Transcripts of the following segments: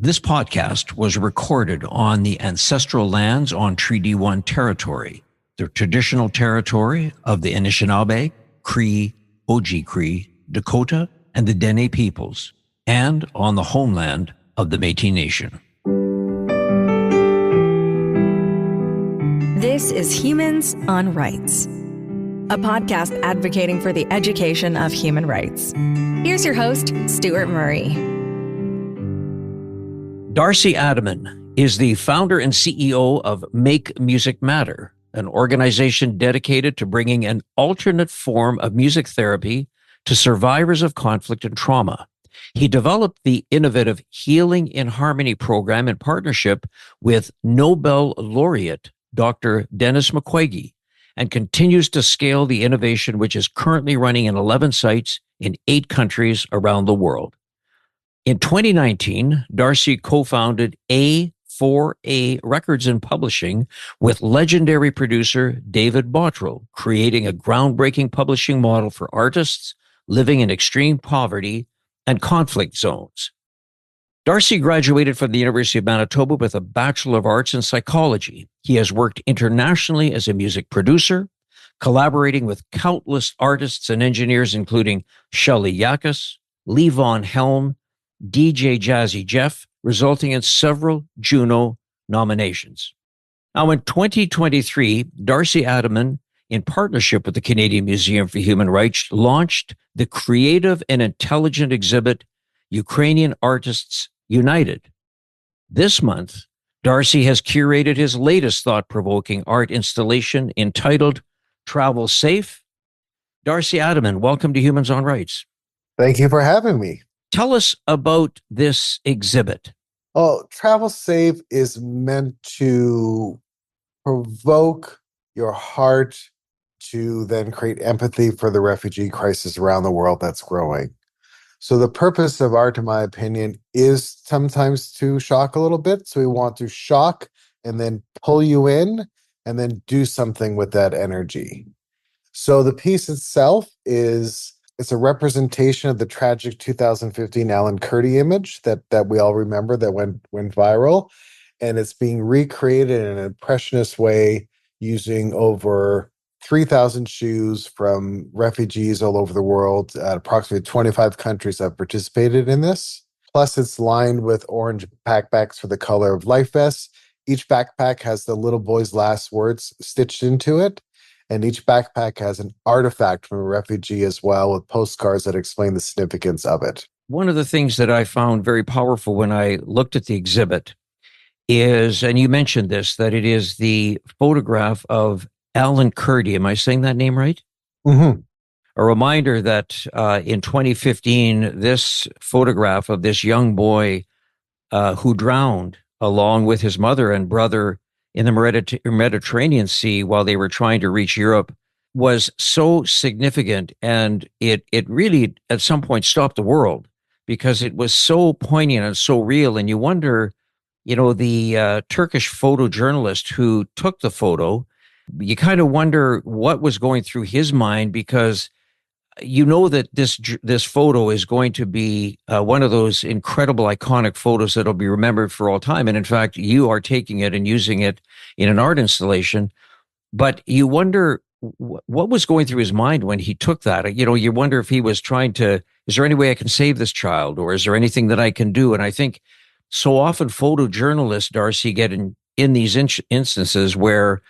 This podcast was recorded on the ancestral lands on Treaty 1 territory, the traditional territory of the Anishinaabe, Cree, Oji-Cree, Dakota, and the Dene peoples, and on the homeland of the Métis Nation. This is Humans on Rights, a podcast advocating for the education of human rights. Here's your host, Stuart Murray. Darcy Ataman is the founder and CEO of Make Music Matter, an organization dedicated to bringing an alternate form of music therapy to survivors of conflict and trauma. He developed the innovative Healing in Harmony program in partnership with Nobel laureate Dr. Denis Mukwege, and continues to scale the innovation, which is currently running in 11 sites in 8 countries around the world. In 2019, Darcy co-founded A4A Records and Publishing with legendary producer David Bottrell, creating a groundbreaking publishing model for artists living in extreme poverty and conflict zones. Darcy graduated from the University of Manitoba with a Bachelor of Arts in Psychology. He has worked internationally as a music producer, collaborating with countless artists and engineers, including Shelley Yakis, Lee Von Helm, DJ Jazzy Jeff, resulting in several Juno nominations. Now, in 2023, Darcy Ataman, in partnership with the Canadian Museum for Human Rights, launched the creative and intelligent exhibit, Ukrainian Artists United. This month, Darcy has curated his latest thought-provoking art installation entitled Travel Safe. Darcy Ataman, welcome to Humans on Rights. Thank you for having me. Tell us about this exhibit. Oh, Travel Safe is meant to provoke your heart to then create empathy for the refugee crisis around the world that's growing. So the purpose of art, in my opinion, is sometimes to shock a little bit. So we want to shock and then pull you in and then do something with that energy. So the piece itself it's a representation of the tragic 2015 Alan Kurdi image that we all remember that went viral. And it's being recreated in an impressionist way using over 3,000 shoes from refugees all over the world. Approximately 25 countries have participated in this. Plus, it's lined with orange backpacks for the color of life vests. Each backpack has the little boy's last words stitched into it. And each backpack has an artifact from a refugee as well, with postcards that explain the significance of it. One of the things that I found very powerful when I looked at the exhibit is, and you mentioned this, that it is the photograph of Alan Kurdi. Am I saying that name right? Mm-hmm. A reminder that in 2015, this photograph of this young boy who drowned along with his mother and brother in the Mediterranean Sea while they were trying to reach Europe was so significant. And it really, at some point, stopped the world because it was so poignant and so real. And you wonder, the Turkish photojournalist who took the photo, you kind of wonder what was going through his mind, because that this photo is going to be one of those incredible iconic photos that'll be remembered for all time. And in fact, you are taking it and using it in an art installation. But you wonder what was going through his mind when he took that. You wonder if he was trying to, is there any way I can save this child, or is there anything that I can do? And I think so often photojournalists, Darcy, get in these instances where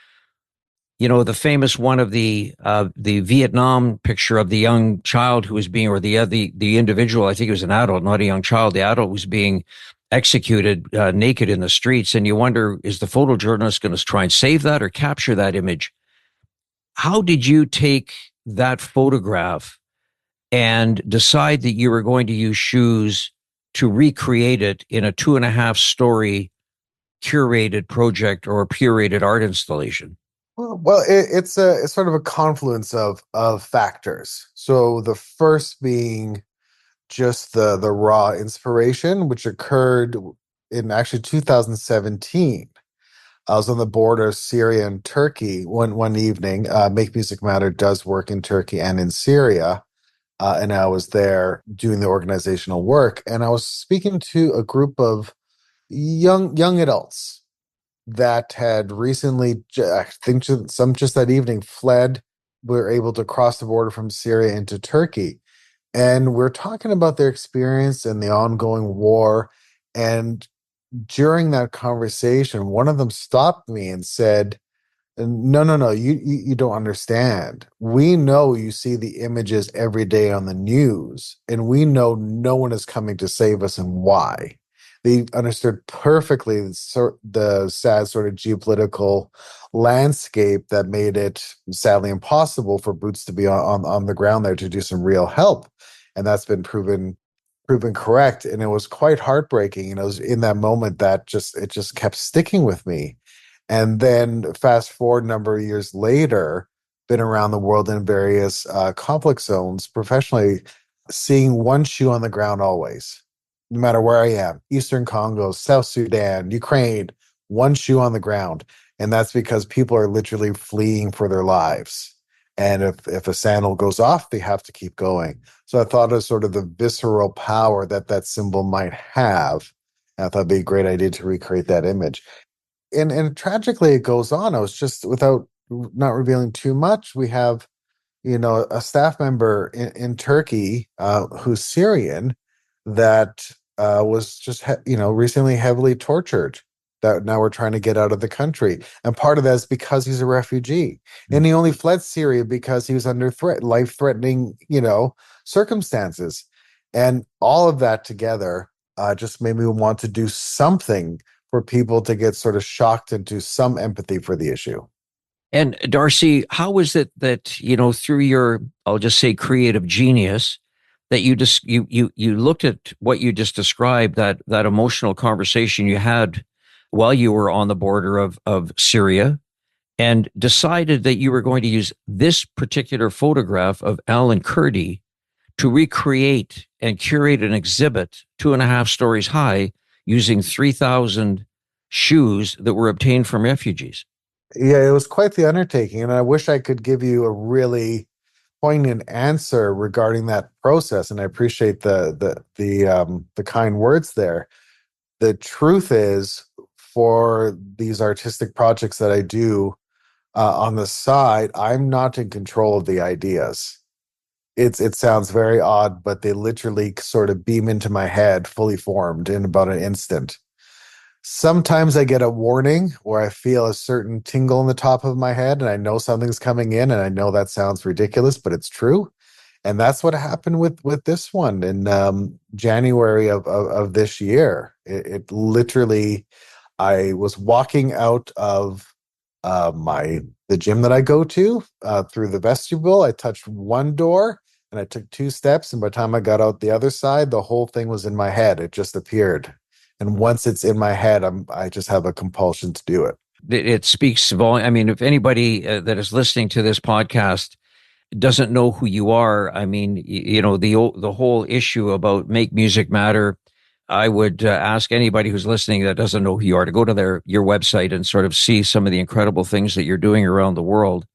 the famous one of the Vietnam picture of the young child who was being, or the individual, I think it was an adult, not a young child. The adult was being executed naked in the streets. And you wonder, is the photojournalist going to try and save that or capture that image? How did you take that photograph and decide that you were going to use shoes to recreate it in a 2.5-story curated project or a curated art installation? Well, it's sort of a confluence of factors. So the first being just the raw inspiration, which occurred in actually 2017. I was on the border of Syria and Turkey one evening. Make Music Matter does work in Turkey and in Syria. And I was there doing the organizational work. And I was speaking to a group of young adults that had recently, I think some just that evening, fled, were able to cross the border from Syria into Turkey. And we're talking about their experience in the ongoing war. And during that conversation, one of them stopped me and said, no, no, no, you don't understand. We know you see the images every day on the news, and we know no one is coming to save us and why. They understood perfectly the sad sort of geopolitical landscape that made it sadly impossible for boots to be on the ground there to do some real help. And that's been proven correct. And it was quite heartbreaking. And it was in that moment that it just kept sticking with me. And then fast forward a number of years later, been around the world in various conflict zones professionally, seeing one shoe on the ground always, no matter where I am, Eastern Congo, South Sudan, Ukraine, one shoe on the ground. And that's because people are literally fleeing for their lives. And if a sandal goes off, they have to keep going. So I thought of sort of the visceral power that that symbol might have. And I thought it'd be a great idea to recreate that image. And tragically it goes on. I was just, without not revealing too much, we have, a staff member in Turkey who's Syrian that was just recently heavily tortured, that now we're trying to get out of the country. And part of that is because he's a refugee, and he only fled Syria because he was under life threatening circumstances. And all of that together just made me want to do something for people to get sort of shocked into some empathy for the issue. And Darcy, how was it that, through your, I'll just say, creative genius, that you looked at what you just described, that emotional conversation you had while you were on the border of Syria, and decided that you were going to use this particular photograph of Alan Kurdi to recreate and curate an exhibit 2.5 stories high using 3,000 shoes that were obtained from refugees? Yeah, it was quite the undertaking, and I wish I could give you a really poignant answer regarding that process. And I appreciate the kind words there. The truth is, for these artistic projects that I do on the side, I'm not in control of the ideas. It sounds very odd, but they literally sort of beam into my head, fully formed in about an instant. Sometimes I get a warning where I feel a certain tingle in the top of my head and I know something's coming in, and I know that sounds ridiculous, but it's true. And that's what happened with this one in January of this year. It literally, I was walking out of the gym that I go to through the vestibule. I touched one door and I took 2 steps, and by the time I got out the other side, the whole thing was in my head. It just appeared. And once it's in my head, I just have a compulsion to do it. It speaks volume. I mean, if anybody that is listening to this podcast doesn't know who you are, I mean, the whole issue about make music matter. I would ask anybody who's listening that doesn't know who you are to go to your website and sort of see some of the incredible things that you're doing around the world.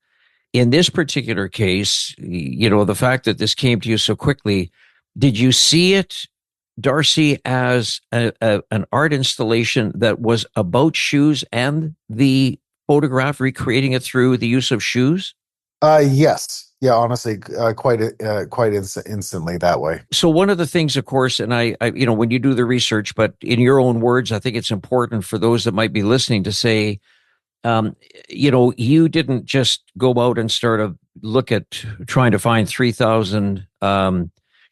In this particular case, the fact that this came to you so quickly, did you see it, Darcy, as an art installation that was about shoes, and the photograph recreating it through the use of shoes? Yes. Yeah, honestly, quite instantly that way. So one of the things, of course, and I, when you do the research, but in your own words, I think it's important for those that might be listening to say, um, you didn't just go out and start a look at trying to find 3,000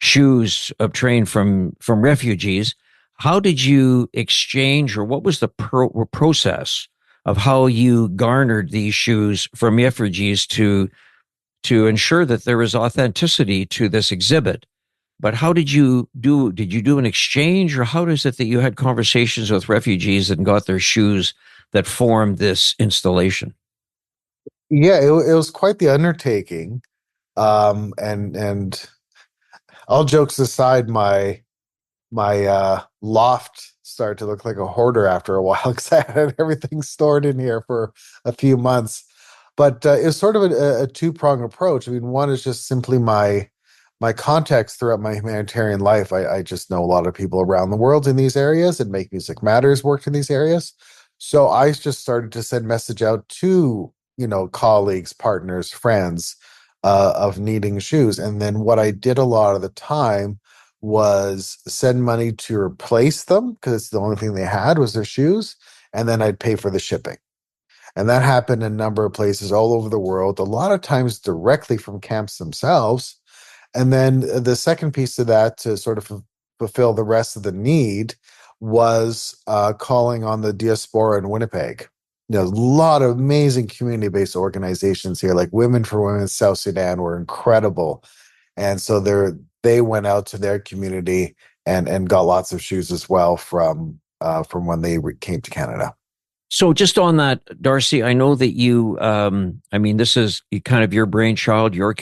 shoes obtained from refugees. How did you exchange, or what was the process of how you garnered these shoes from refugees to ensure that there is authenticity to this exhibit? But how did you do an exchange, or how is it that you had conversations with refugees and got their shoes that formed this installation? Yeah, it was quite the undertaking. And all jokes aside, my loft started to look like a hoarder after a while because I had everything stored in here for a few months. But it was sort of a two-pronged approach. I mean, one is just simply my context throughout my humanitarian life, I just know a lot of people around the world in these areas, and Make Music Matters worked in these areas. So I just started to send message out to, colleagues, partners, friends of needing shoes. And then what I did a lot of the time was send money to replace them because the only thing they had was their shoes. And then I'd pay for the shipping. And that happened in a number of places all over the world, a lot of times directly from camps themselves. And then the second piece of that to sort of fulfill the rest of the need was calling on the diaspora in Winnipeg. A lot of amazing community-based organizations here, like Women for Women South Sudan were incredible. And so they went out to their community and got lots of shoes as well from when they came to Canada. So just on that, Darcy, I know that you, this is kind of your brainchild, your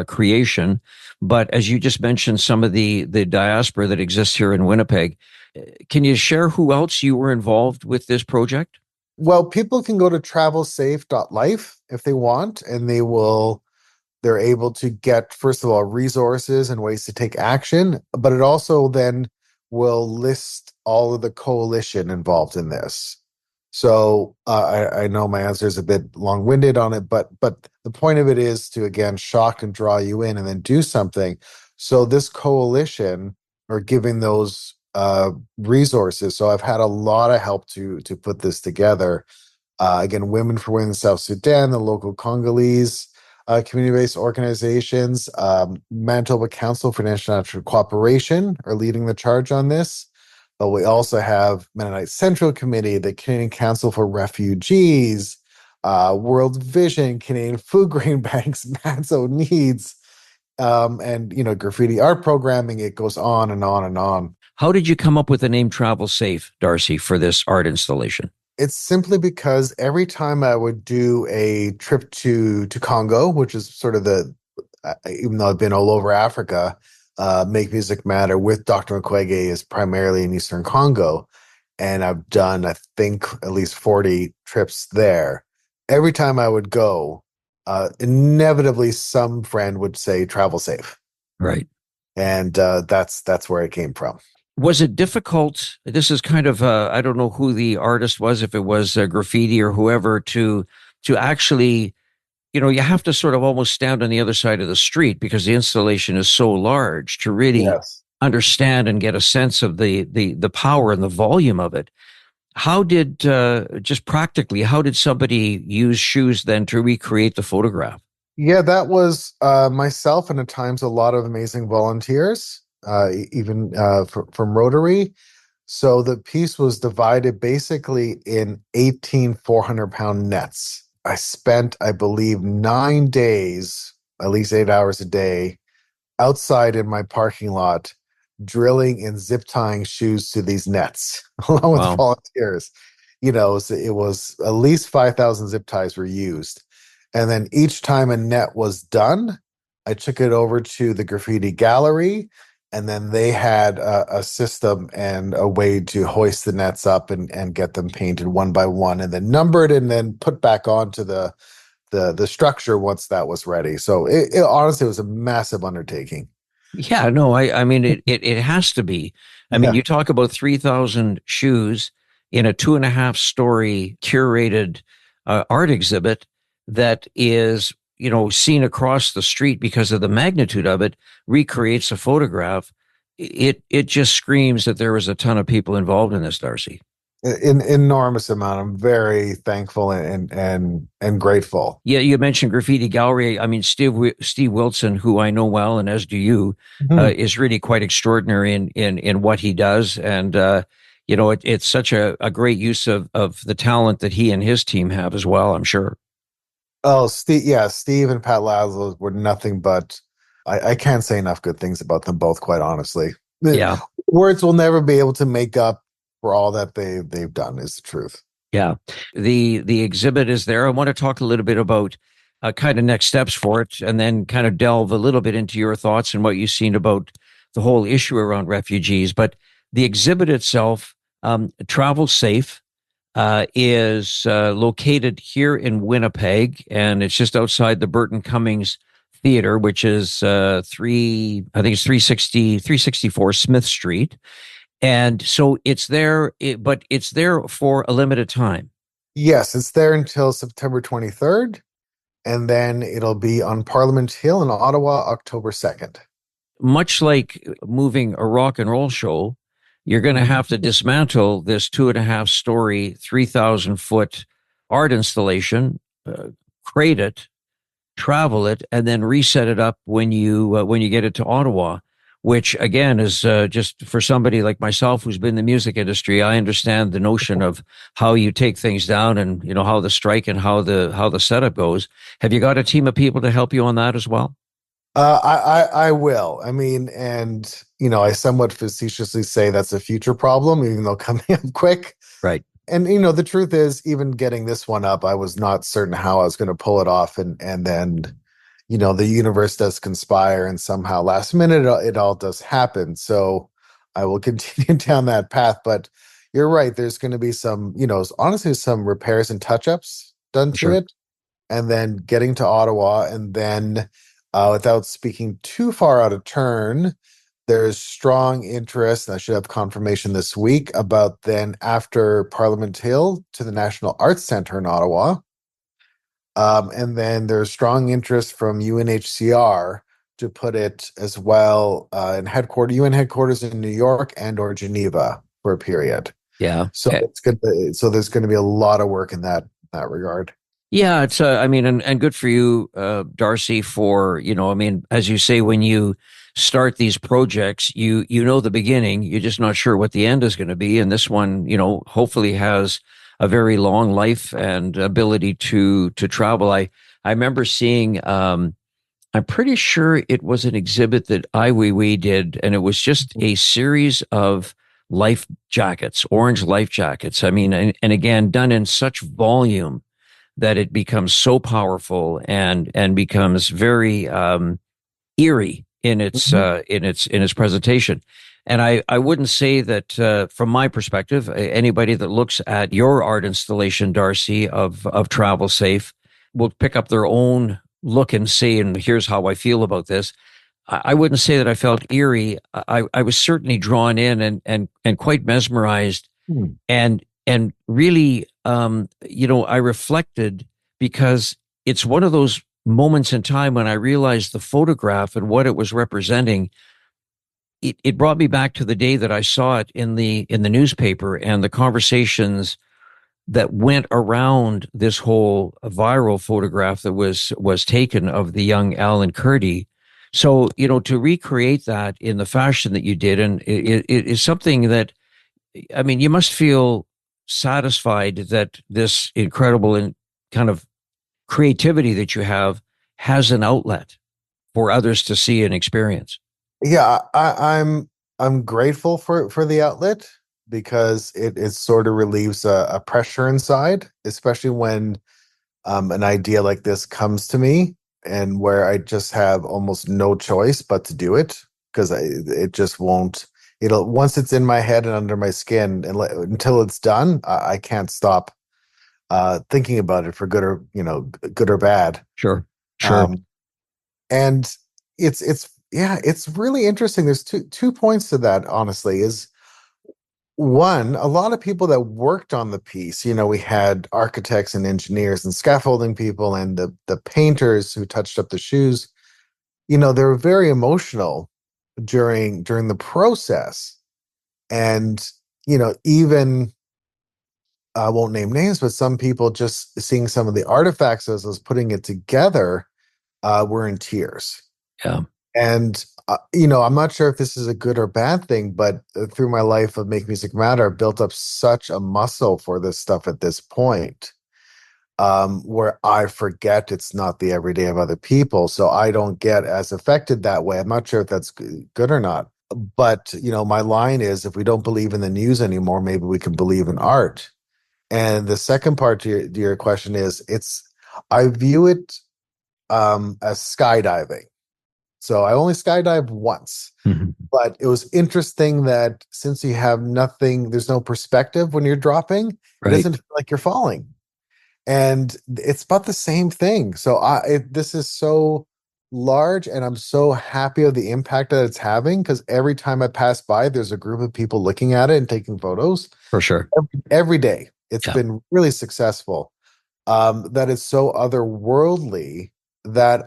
creation, but as you just mentioned, some of the diaspora that exists here in Winnipeg, can you share who else you were involved with this project? Well, people can go to travelsafe.life if they want, and they're able to get, first of all, resources and ways to take action, but it also then will list all of the coalition involved in this. So I know my answer is a bit long-winded on it, but the point of it is to, again, shock and draw you in and then do something. So this coalition are giving those resources. So I've had a lot of help to put this together. Again, Women for Women in South Sudan, the local Congolese community-based organizations, Manitoba Council for International Cooperation are leading the charge on this. But we also have Mennonite Central Committee, the Canadian Council for Refugees, World Vision, Canadian Food Grain Banks, Manso Needs, and graffiti art programming. It goes on and on and on. How did you come up with the name Travel Safe, Darcy, for this art installation? It's simply because every time I would do a trip to Congo, which is sort of even though I've been all over Africa, Make Music Matter with Dr. Mukwege is primarily in Eastern Congo. And I've done, I think, at least 40 trips there. Every time I would go, inevitably some friend would say, travel safe. Right. And that's where it came from. Was it difficult? This is kind of, I don't know who the artist was, if it was graffiti or whoever, to actually, you have to sort of almost stand on the other side of the street because the installation is so large to really understand and get a sense of the power and the volume of it. How did, just practically, how did somebody use shoes then to recreate the photograph? Yeah, that was myself and at times a lot of amazing volunteers, even from Rotary. So the piece was divided basically in 18 400-pound nets. I spent, I believe, 9 days, at least 8 hours a day, outside in my parking lot, drilling and zip tying shoes to these nets, along with volunteers. So it was at least 5,000 zip ties were used. And then each time a net was done, I took it over to the graffiti gallery, and then they had a system and a way to hoist the nets up and get them painted one by one and then numbered and then put back onto the structure once that was ready. So it honestly was a massive undertaking. Yeah, no, I mean, it has to be. I mean, you talk about 3,000 shoes in a 2.5-story curated art exhibit that is, seen across the street because of the magnitude of it, recreates a photograph. It just screams that there was a ton of people involved in this, Darcy. An enormous amount. I'm very thankful and grateful. Yeah, you mentioned graffiti gallery. I mean, Steve Wilson, who I know well, and as do you, is really quite extraordinary in what he does, and it's such a great use of the talent that he and his team have as well. I'm sure. Oh, Steve and Pat Laszlo were nothing but. I can't say enough good things about them both, quite honestly. Yeah, words will never be able to make up for all that they've done, is the truth. Yeah. The exhibit is there. I want to talk a little bit about kind of next steps for it, and then kind of delve a little bit into your thoughts and what you've seen about the whole issue around refugees. But the exhibit itself, Travel Safe, is located here in Winnipeg, and it's just outside the Burton Cummings Theater, which is I think it's 364 Smith Street. And so it's there, but it's there for a limited time. Yes, it's there until September 23rd, and then it'll be on Parliament Hill in Ottawa, October 2nd. Much like moving a rock and roll show, you're going to have to dismantle this 2.5 story, 3,000 foot art installation, crate it, travel it, and then reset it up when you get it to Ottawa. Which again is just for somebody like myself who's been in the music industry. I understand the notion of how you take things down, and how the strike and how the setup goes. Have you got a team of people to help you on that as well? I will. I mean, and I somewhat facetiously say that's a future problem, even though coming up quick. Right. And the truth is, even getting this one up, I was not certain how I was going to pull it off, and then the universe does conspire, and somehow last minute it all does happen. So I will continue down that path. But you're right. There's going to be some, honestly, some repairs and touch-ups done to Sure. it, and then getting to Ottawa, and then without speaking too far out of turn, there's strong interest, and I should have confirmation this week, about then after Parliament Hill to the National Arts Centre in Ottawa. And then there's strong interest from UNHCR to put it as well in UN headquarters in New York and or Geneva for a period. Yeah. So it's good. So there's going to be a lot of work in that regard. Yeah, it's I mean, and good for you, Darcy, for, I mean, as you say, when you start these projects, you know the beginning, you're just not sure what the end is going to be. And this one, hopefully has a very long life and ability to travel. I remember seeing I'm pretty sure it was an exhibit that Ai Weiwei did, and it was just a series of life jackets, orange life jackets. I mean, and again, done in such volume that it becomes so powerful and becomes very eerie in its Mhm. in its presentation. And I wouldn't say that from my perspective, anybody that looks at your art installation, Darcy, of Travel Safe, will pick up their own look and say, and here's how I feel about this. I wouldn't say that I felt eerie. I was certainly drawn in and quite mesmerized, Hmm. and really, I reflected, because it's one of those moments in time when I realized the photograph and what it was representing. It brought me back to the day that I saw it in the newspaper, and the conversations that went around this whole viral photograph that was taken of the young Alan Kurdi. So, to recreate that in the fashion that you did, and it is something that, I mean, you must feel satisfied that this incredible and kind of creativity that you have has an outlet for others to see and experience. Yeah, I'm grateful for the outlet, because it sort of relieves a pressure inside, especially when an idea like this comes to me, and where I just have almost no choice but to do it, because it just won't. It'll once it's in my head and under my skin, and until it's done, I can't stop thinking about it, for good or good or bad. Sure, sure. Um, and it's really interesting. There's two points to that, honestly. Is one, a lot of people that worked on the piece, we had architects and engineers and scaffolding people, and the painters who touched up the shoes. They were very emotional during the process. And even, I won't name names, but some people, just seeing some of the artifacts as I was putting it together, were in tears. Yeah. And I'm not sure if this is a good or bad thing, but through my life of Make Music Matter, I've built up such a muscle for this stuff at this point, where I forget it's not the everyday of other people, so I don't get as affected that way. I'm not sure if that's good or not, but my line is, if we don't believe in the news anymore, maybe we can believe in art. And the second part to your question is, I view it as skydiving. So I only skydived once, Mhm. but it was interesting that since you have nothing, there's no perspective when you're dropping, it Right. doesn't feel like you're falling. And it's about the same thing. So this is so large, and I'm so happy of the impact that it's having because every time I pass by, there's a group of people looking at it and taking photos For sure. every day. It's Yeah. been really successful. That is so otherworldly that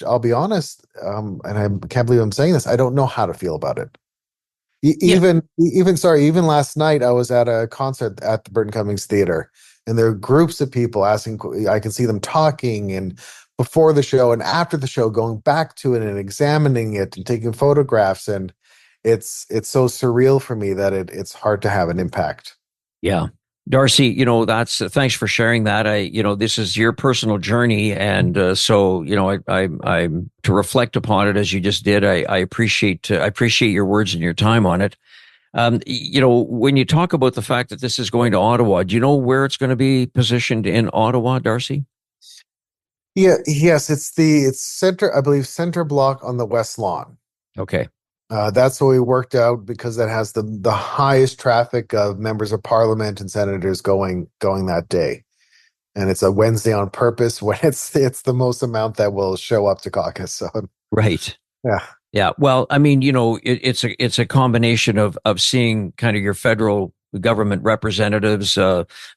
I'll be honest, and I can't believe I'm saying this, I don't know how to feel about it. Yeah. Even last night I was at a concert at the Burton Cummings Theater, and there are groups of people asking. I can see them talking, and before the show and after the show, going back to it and examining it and taking photographs, and it's so surreal for me that it's hard to have an impact. Yeah. Darcy, that's thanks for sharing that. This is your personal journey. And so, I to reflect upon it as you just did, I appreciate your words and your time on it. When you talk about the fact that this is going to Ottawa, do you know where it's going to be positioned in Ottawa, Darcy? Yeah, yes, it's center, I believe, center block on the West Lawn. Okay. That's what we worked out because that has the highest traffic of members of parliament and senators going that day, and it's a Wednesday on purpose when it's the most amount that will show up to caucus. So Right. yeah, Yeah. Well, I mean, it's a combination of seeing kind of your federal government representatives,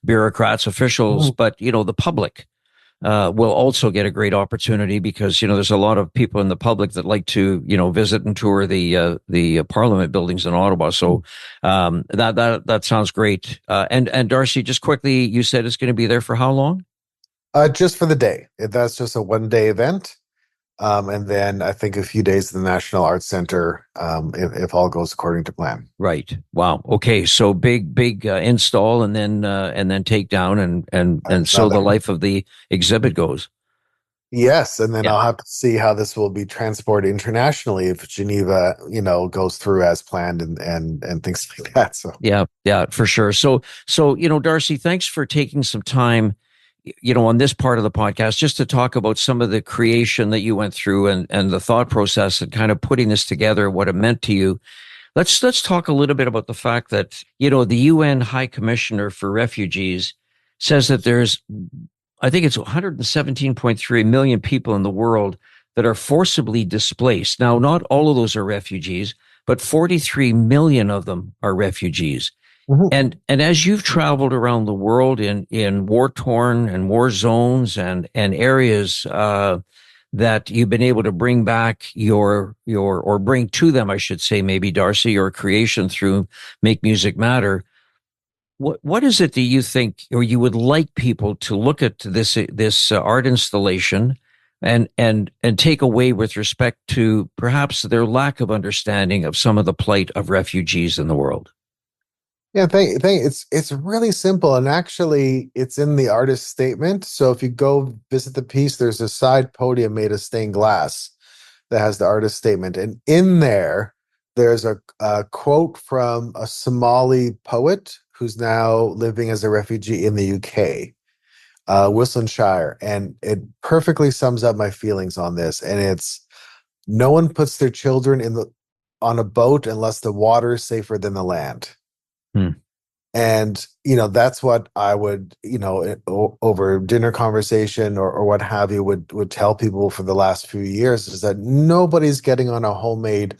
bureaucrats, officials, Mhm. but the public will also get a great opportunity because there's a lot of people in the public that like to visit and tour the Parliament buildings in Ottawa. So that sounds great. And Darcy, just quickly, you said it's going to be there for how long? Just for the day. That's just a 1 day event. And then I think a few days at the National Arts Center, if all goes according to plan. Right. Wow. Okay. So big install and then take down and Now so the that, life of the exhibit goes. yes, and then Yeah. I'll have to see how this will be transported internationally if Geneva, goes through as planned and things like that. So Yeah. Yeah. For sure. So Darcy, thanks for taking some time, on this part of the podcast, just to talk about some of the creation that you went through and the thought process and kind of putting this together, what it meant to you. Let's talk a little bit about the fact that, the UN High Commissioner for Refugees says that there's, I think it's 117.3 million people in the world that are forcibly displaced. Now, not all of those are refugees, but 43 million of them are refugees. Mhm. And as you've traveled around the world in war torn and war zones and areas that you've been able to bring back your or bring to them, I should say, maybe Darcy, your creation through Make Music Matter. What is it that you think or you would like people to look at this art installation and take away with respect to perhaps their lack of understanding of some of the plight of refugees in the world? Yeah, it's really simple, and actually, it's in the artist's statement. So if you go visit the piece, there's a side podium made of stained glass that has the artist statement. And in there, there's a quote from a Somali poet who's now living as a refugee in the UK, Shire. And it perfectly sums up my feelings on this. And it's no one puts their children on a boat unless the water is safer than the land. Hmm. And, that's what I would, over dinner conversation or what have you would tell people for the last few years is that nobody's getting on a homemade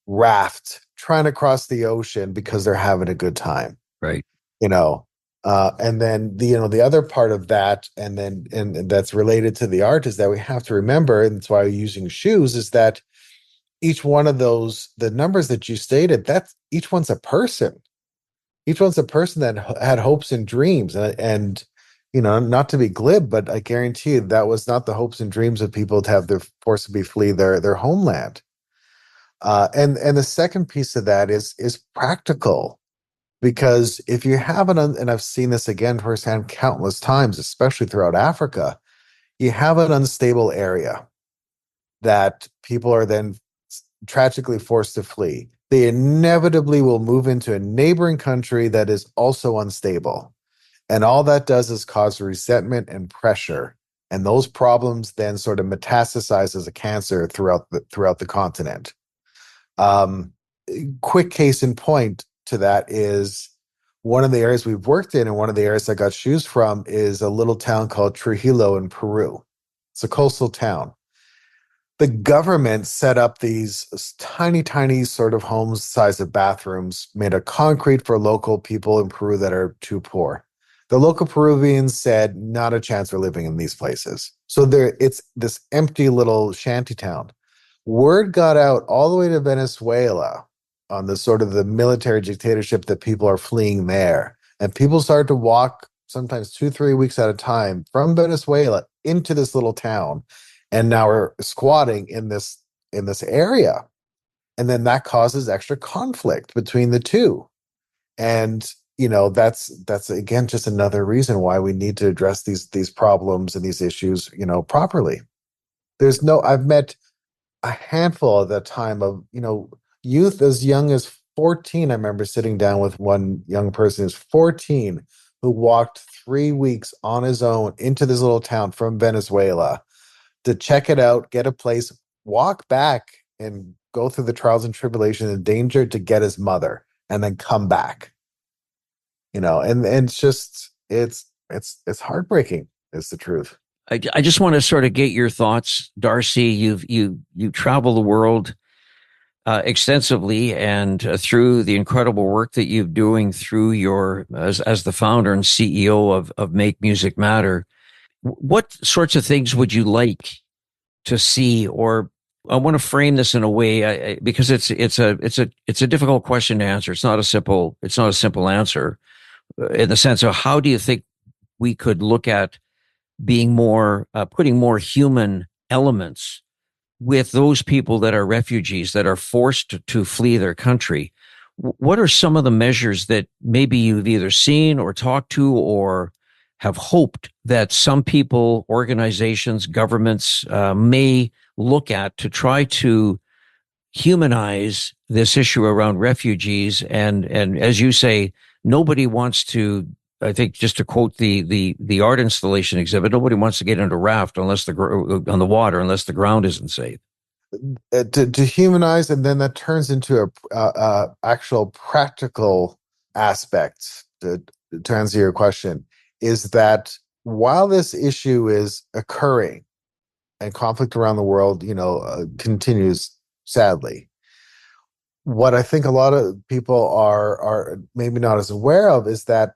raft trying to cross the ocean because they're having a good time, Right. you know. And then the other part of that, and that's related to the art is that we have to remember, and that's why we're using shoes, is that each one of the numbers that you stated, that's each one's a person. Each one's a person that had hopes and dreams, and not to be glib, but I guarantee you that was not the hopes and dreams of people to have their forcibly flee their homeland. And the second piece of that is practical, because if you have and I've seen this again firsthand countless times, especially throughout Africa, you have an unstable area that people are then tragically forced to flee. They inevitably will move into a neighboring country that is also unstable. And all that does is cause resentment and pressure. And those problems then sort of metastasize as a cancer throughout the continent. Um, Quick case in point to that is one of the areas we've worked in, and one of the areas I got shoes from, is a little town called Trujillo in Peru. It's a coastal town. the government set up these tiny, tiny sort of homes size of bathrooms made of concrete for local people in Peru that are too poor. The local Peruvians said, not a chance we're living in these places. So it's this empty little shanty town. Word got out all the way to Venezuela on the sort of the military dictatorship that people are fleeing there. And people started to walk sometimes 2, 3 weeks at a time from Venezuela into this little town, and now we're squatting in this area, and then that causes extra conflict between the two. And that's again just another reason why we need to address these problems and these issues properly. I've met a handful at that time of youth as young as 14. I remember sitting down with one young person who's 14 who walked 3 weeks on his own into this little town from Venezuela to check it out, get a place, walk back, and go through the trials and tribulations and danger to get his mother, and then come back. And it's just it's heartbreaking. Is the truth. I just want to sort of get your thoughts, Darcy. You travel the world extensively, and through the incredible work that you're doing through your as the founder and CEO of Make Music Matter. What sorts of things would you like to see? Or I want to frame this in a way because it's a difficult question to answer. It's not a simple answer in the sense of how do you think we could look at being more putting more human elements with those people that are refugees that are forced to flee their country. What are some of the measures that maybe you've either seen or talked to or have hoped that some people, organizations, governments may look at to try to humanize this issue around refugees? And as you say, nobody wants to, I think, just to quote the art installation exhibit, nobody wants to get into a raft on the water unless the ground isn't safe. To humanize, and then that turns into a actual practical aspect. To answer your question, is that while this issue is occurring and conflict around the world, continues sadly. What I think a lot of people are maybe not as aware of is that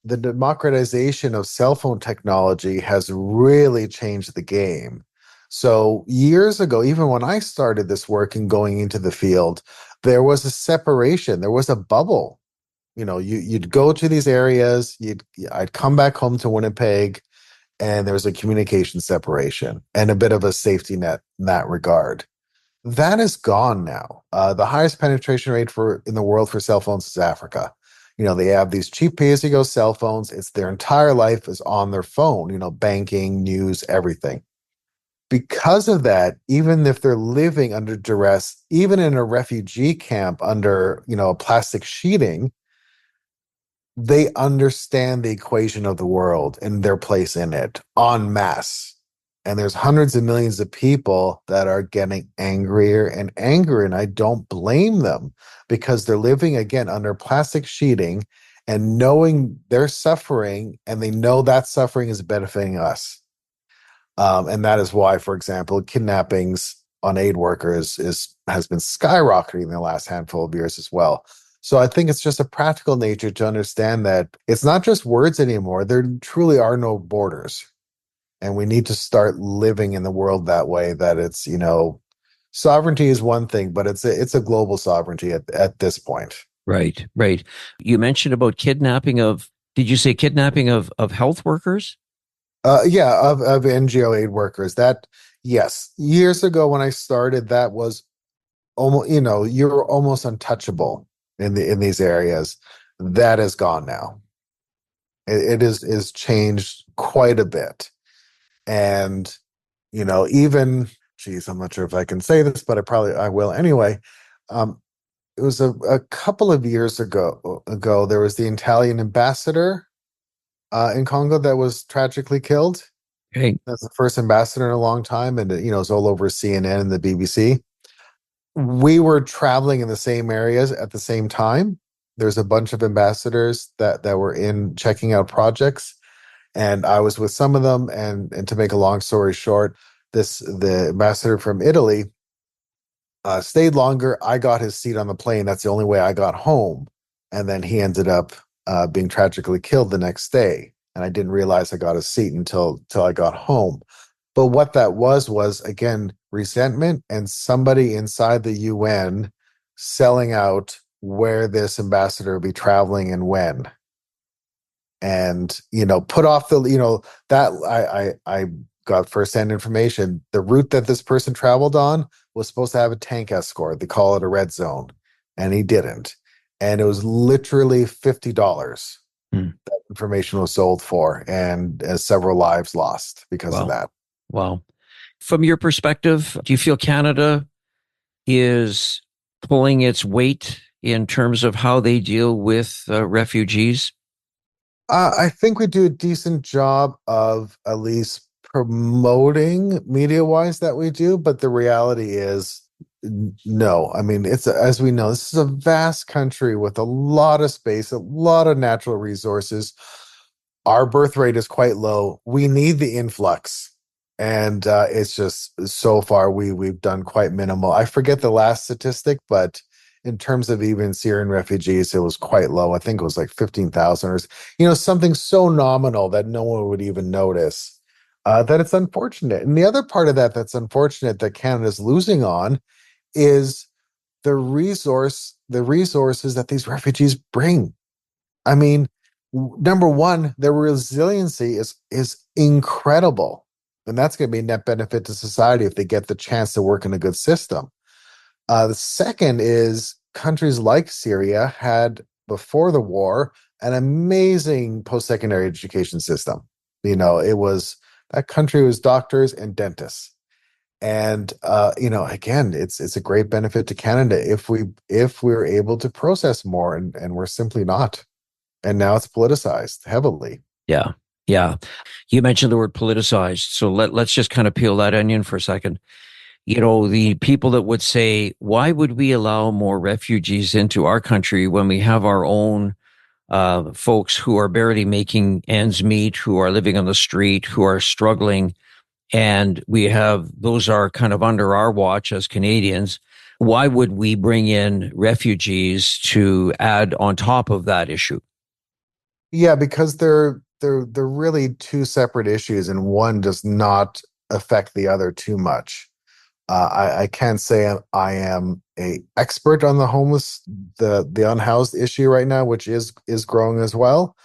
the democratization of cell phone technology has really changed the game. So years ago, even when I started this work and going into the field, there was a separation. There was a bubble. You'd go to these areas. I'd come back home to Winnipeg, and there was a communication separation and a bit of a safety net in that regard. That is gone now. The highest penetration rate in the world for cell phones is Africa. They have these cheap pay-as-you-go cell phones. It's their entire life is on their phone, banking, news, everything. Because of that, even if they're living under duress, even in a refugee camp under, a plastic sheeting, they understand the equation of the world and their place in it en masse. And there's hundreds of millions of people that are getting angrier and angrier. And I don't blame them because they're living, again, under plastic sheeting and knowing they're suffering, and they know that suffering is benefiting us. And that is why, for example, kidnappings on aid workers has been skyrocketing in the last handful of years as well. So I think it's just a practical nature to understand that it's not just words anymore. There truly are no borders. And we need to start living in the world that way, that it's, sovereignty is one thing, but it's a global sovereignty at this point. Right, right. You mentioned about did you say kidnapping of health workers? Yeah, of NGO aid workers. That, yes. Years ago when I started, that was almost, you're almost untouchable in these areas. That is gone now. It is changed quite a bit. And, even, geez, I'm not sure if I can say this, but I will anyway. It was a couple of years ago, there was the Italian ambassador in Congo that was tragically killed. Okay. That's the first ambassador in a long time. And, it's all over CNN and the BBC. We were traveling in the same areas at the same time. There's a bunch of ambassadors that were in checking out projects. And I was with some of them. And to make a long story short, the ambassador from Italy stayed longer. I got his seat on the plane. That's the only way I got home. And then he ended up being tragically killed the next day. And I didn't realize I got a seat until I got home. But what that was again resentment and somebody inside the UN selling out where this ambassador will be traveling and when. And put off the that I got firsthand information. The route that this person traveled on was supposed to have a tank escort. They call it a red zone, and he didn't. And it was literally $50 that information was sold for, and several lives lost because of Wow. that. Wow. From your perspective, do you feel Canada is pulling its weight in terms of how they deal with refugees? I think we do a decent job of at least promoting media-wise that we do, but the reality is no. I mean, as we know, this is a vast country with a lot of space, a lot of natural resources. Our birth rate is quite low. We need the influx. And it's just so far we've done quite minimal. I forget the last statistic, but in terms of even Syrian refugees, it was quite low. I think it was like 15,000 or something so nominal that no one would even notice. That it's unfortunate. And the other part of that's unfortunate that Canada's losing on is the resources that these refugees bring. I mean, number one, their resiliency is incredible. And that's going to be a net benefit to society if they get the chance to work in a good system. The second is countries like Syria had, before the war, an amazing post-secondary education system. That country was doctors and dentists. And again, it's a great benefit to Canada if we're able to process more, and we're simply not. And now it's politicized heavily. Yeah. Yeah. You mentioned the word politicized. So let's just kind of peel that onion for a second. The people that would say, why would we allow more refugees into our country when we have our own folks who are barely making ends meet, who are living on the street, who are struggling, and those are kind of under our watch as Canadians. Why would we bring in refugees to add on top of that issue? Yeah, because they're really two separate issues, and one does not affect the other too much. I can't say I am a expert on the homeless, the unhoused issue right now, which is growing as well.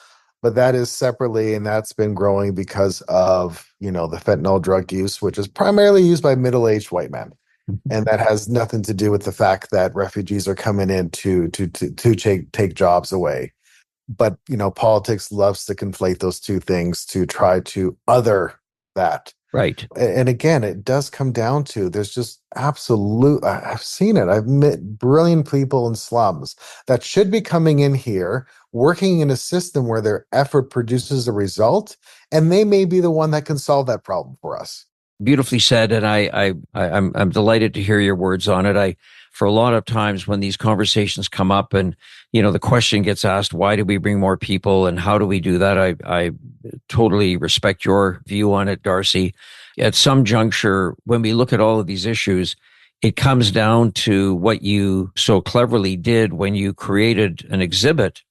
But that is separately, and that's been growing because of the fentanyl drug use, which is primarily used by middle-aged white men, and that has nothing to do with the fact that refugees are coming in to take jobs away. But politics loves to conflate those two things to try to other that. Right. And again, it does come down to there's just I've seen it. I've met brilliant people in slums that should be coming in here, working in a system where their effort produces a result, and they may be the one that can solve that problem for us. Beautifully said, and I'm delighted to hear your words on it. For a lot of times when these conversations come up, and the question gets asked, why do we bring more people, and how do we do that? I totally respect your view on it, Darcy. At some juncture, when we look at all of these issues, it comes down to what you so cleverly did when you created an exhibit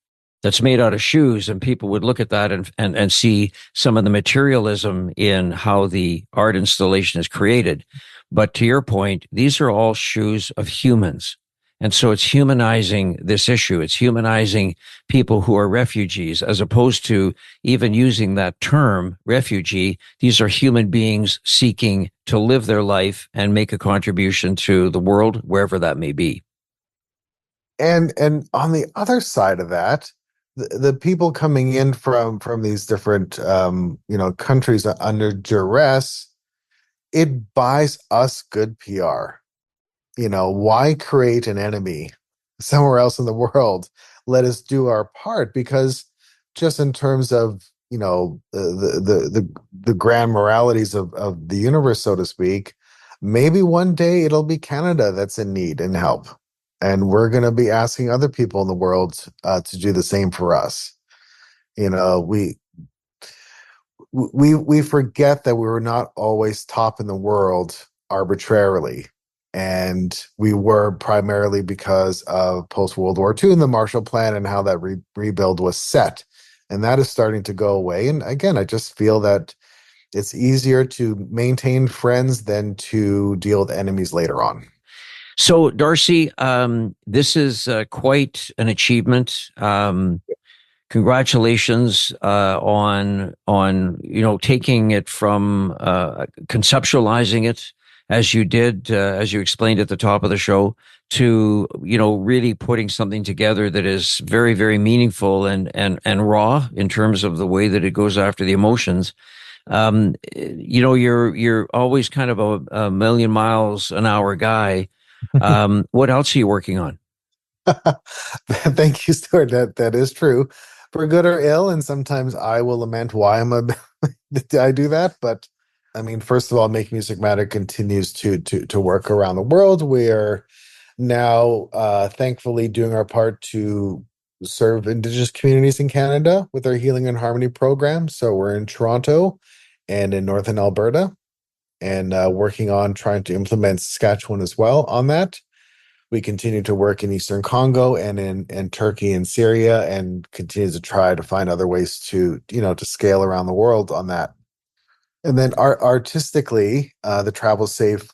that's made out of shoes, and people would look at that and see some of the materialism in how the art installation is created. But to your point, these are all shoes of humans. And so it's humanizing this issue. It's humanizing people who are refugees, as opposed to even using that term refugee. These are human beings seeking to live their life and make a contribution to the world, wherever that may be. And on the other side of that, the people coming in from these different countries under duress, it buys us good PR. Why create an enemy somewhere else in the world? Let us do our part, because just in terms of the grand moralities of the universe, so to speak, maybe one day it'll be Canada that's in need and help, and we're going to be asking other people in the world to do the same for us. We we forget that we were not always top in the world arbitrarily. And we were primarily because of post-World War II and the Marshall Plan and how that rebuild was set. And that is starting to go away. And again, I just feel that it's easier to maintain friends than to deal with enemies later on. So, Darcy, this is quite an achievement. Congratulations on taking it from conceptualizing it as you did, as you explained at the top of the show, to really putting something together that is very, very meaningful and raw in terms of the way that it goes after the emotions. You're always kind of a million miles an hour guy. What else are you working on? Thank you, Stuart. That is true, for good or ill. And sometimes I will lament why I do that. But I mean, first of all, Make Music Matter continues to work around the world. We are now thankfully doing our part to serve Indigenous communities in Canada with our Healing and Harmony program. So we're in Toronto and in Northern Alberta, and working on trying to implement Saskatchewan as well on that. We continue to work in Eastern Congo and in Turkey and Syria, and continue to try to find other ways to scale around the world on that. And then artistically, the Travel Safe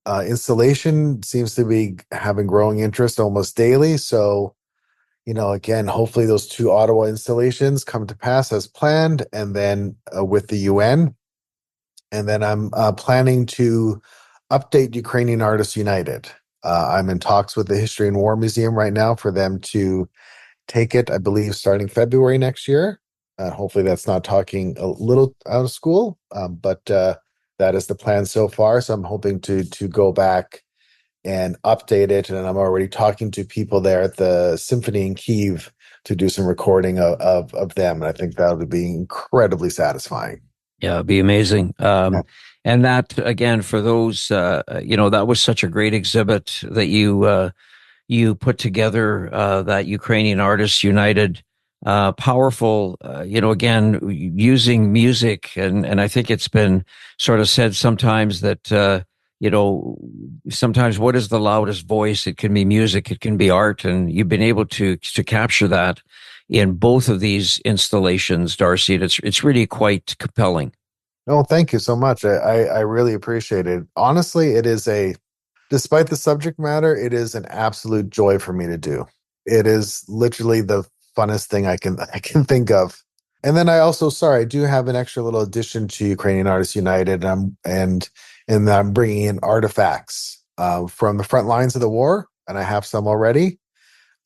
installation seems to be having growing interest almost daily. So, again, hopefully those 2 Ottawa installations come to pass as planned, and then with the UN. And then I'm planning to update Ukrainian Artists United. I'm in talks with the History and War Museum right now for them to take it, I believe, starting February next year. Hopefully that's not talking a little out of school, but that is the plan so far. So I'm hoping to go back and update it. And I'm already talking to people there at the Symphony in Kyiv to do some recording of them. And I think that would be incredibly satisfying. Yeah, it'd be amazing. And that, again, for those, that was such a great exhibit that you put together, that Ukrainian Artists United, powerful, again, using music. And I think it's been sort of said sometimes that, sometimes what is the loudest voice? It can be music, it can be art. And you've been able to capture that in both of these installations, Darcy. It's really quite compelling. Oh, thank you so much. I really appreciate it. Honestly, despite the subject matter, it is an absolute joy for me to do. It is literally the funnest thing I can think of. And then I do have an extra little addition to Ukrainian Artists United. And I'm bringing in artifacts from the front lines of the war, and I have some already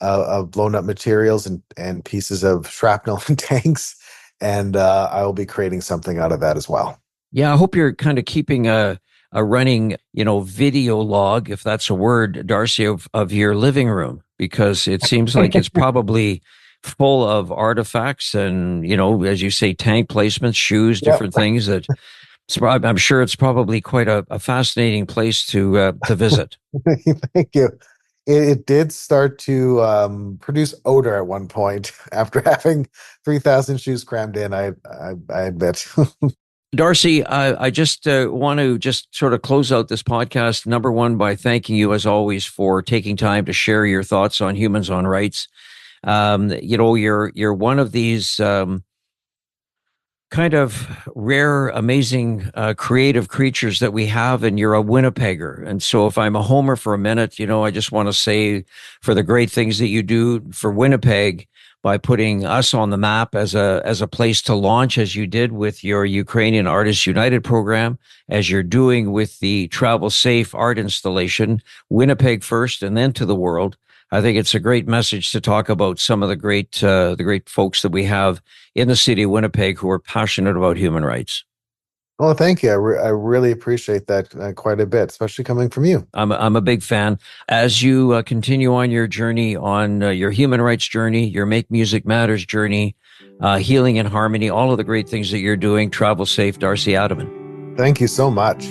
of blown up materials and pieces of shrapnel and tanks. And I will be creating something out of that as well. Yeah, I hope you're kind of keeping a running, video log, if that's a word, Darcy, of your living room, because it seems like it's probably full of artifacts and, as you say, tank placements, shoes, different things that I'm sure it's probably quite a fascinating place to visit. Thank you. It did start to produce odor at one point after having 3,000 shoes crammed in, I admit. Darcy, I just want to just sort of close out this podcast, number one, by thanking you, as always, for taking time to share your thoughts on humans on rights. You're one of these kind of rare, amazing, creative creatures that we have, and you're a Winnipegger. And so if I'm a homer for a minute, I just want to say for the great things that you do for Winnipeg by putting us on the map as a place to launch, as you did with your Ukrainian Artists United program, as you're doing with the Travel Safe art installation, Winnipeg first and then to the world. I think it's a great message to talk about some of the great folks that we have in the city of Winnipeg who are passionate about human rights. Well, thank you. I really appreciate that quite a bit, especially coming from you. I'm a big fan. As you continue on your journey, on your human rights journey, your Make Music Matters journey, healing and harmony, all of the great things that you're doing, travel safe, Darcy Ataman. Thank you so much.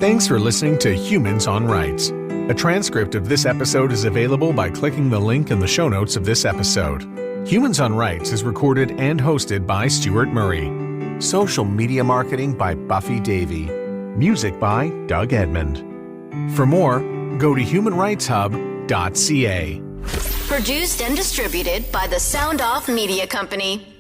Thanks for listening to Humans on Rights. A transcript of this episode is available by clicking the link in the show notes of this episode. Humans on Rights is recorded and hosted by Stuart Murray. Social media marketing by Buffy Davy. Music by Doug Edmond. For more, go to humanrightshub.ca. Produced and distributed by the Sound Off Media Company.